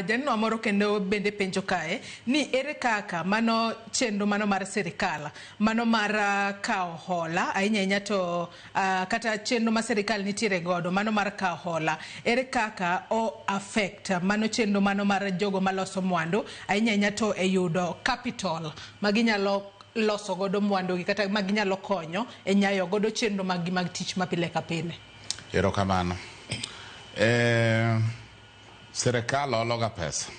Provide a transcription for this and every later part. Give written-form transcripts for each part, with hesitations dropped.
janwa moro kendo bende penjo kae ni ere kaka mano chenro mano mar sirkal mano mar kawo hola ahinya to kata chenro ma sirkal nitiere godo mano mar kawo hola ere kaka o affect mano chenro mano mar jogo maloso mwandu ahinya to e yudo capital maginyalo loso godo mwandu gi kata maginyalo konyo e nyayo godo chenro mag tich mapile ka pile. Erokamano. Sirkal ologa pesa.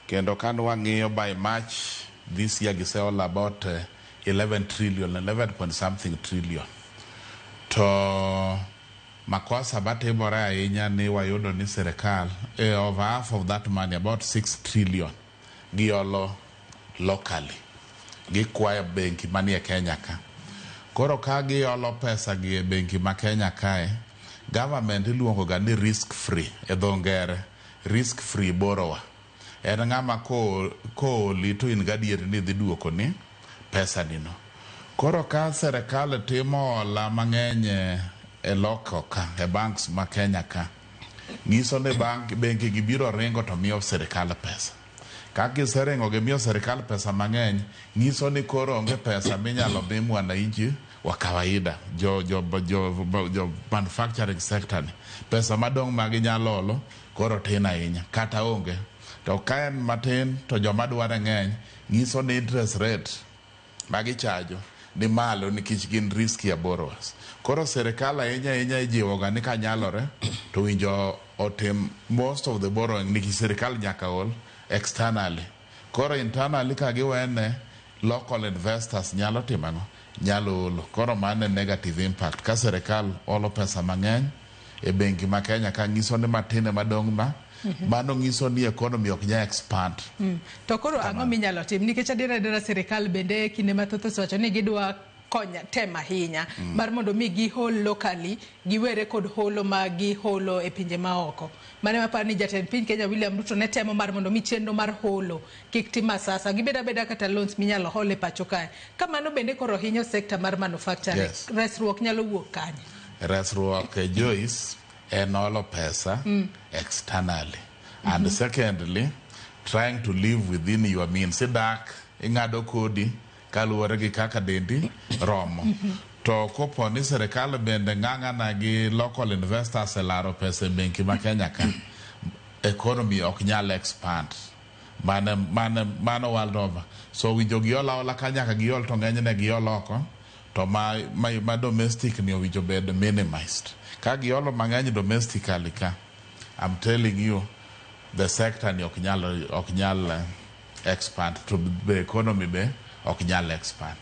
Kendo kan wang'iyo by March this year giseolo about 11 trillion, 11 point something trillion. To makosa batimore ahinya ni wayudo ni sirkal over half of that money, about 6 trillion, giolo locally. Gikwayo benki manie Kenya ka. Koro ka giolo pesa gi e benki ma Kenya kae, government iluongo ga ni risk free e dho ngere, risk free borrower. En ng'ama ko lito in gadier ni dhi duoko ni pesa nino. Koro ka sirkal timo hola mang'eny e loko ka, e banks ma Kenya ka, ngiso ni benki gibiro ringo to miyo sirkal pesa. Ka giseringo gimiyo sirkal pesa mang'eny, ngiso ni koro onge pesa minyalo mi mwananchi wa kawaida, jo manufacturing sector ni. Pesa madong maginyalo olo, koro tin ahinya, kata onge. To ka en matin, to joma dware ng'eny, ngiso ni interest rate magichajo ni malo nikech gin risky borrowers. Koro sirkal ahinya ijiwoga ni kanyalore, to winjo otim most of the borrowing nikech sirkal nyaka ol externally. Koro internally ka giwene local investors nyalo timano, nyalo olo. Koro mane negative impact. Ka sirkal olo pesa mang'eny e benki ma Kenya ka ngiso ni matine madong ma, mano ngiso ni economy ok nya expand. To koro ang'o minyalo tim nikech adira sirkal bende kinde mathoth osewacho ni gidwa konya tema ahinya mar mondo mi gi hol locally giwere kod holo ma gi holo e pinje maoko. Mane mapar ni jatend piny Kenya William Ruto ne temo mar mondo mi chenro mar holo kik tim sasa gibeda kata loans minyalo hol e pacho kae. Kamano bende koro hinyo sector mar manufacturing. Yes. Resruok nyalo wuok kanye? Resruok Joyce en olo pesa externally. And secondly, trying to live within your means. Sidak ing'ado kodi kaluwore gi kaka dendi romo. To kopo ni sirkal bende ng'ang'ana gi local investors elaro pesa e benki ma Kenya ka, economy ok nyal expand. Mano world over. So winjo giol ola ka nyaka giol to ng'enyne giol oko, to ma domestic ni owinjo bed minimized. Ka giolo mang'eny domestically ka, I'm telling you, the sector ni ok nyal expand, to the economy be ok nyal expand.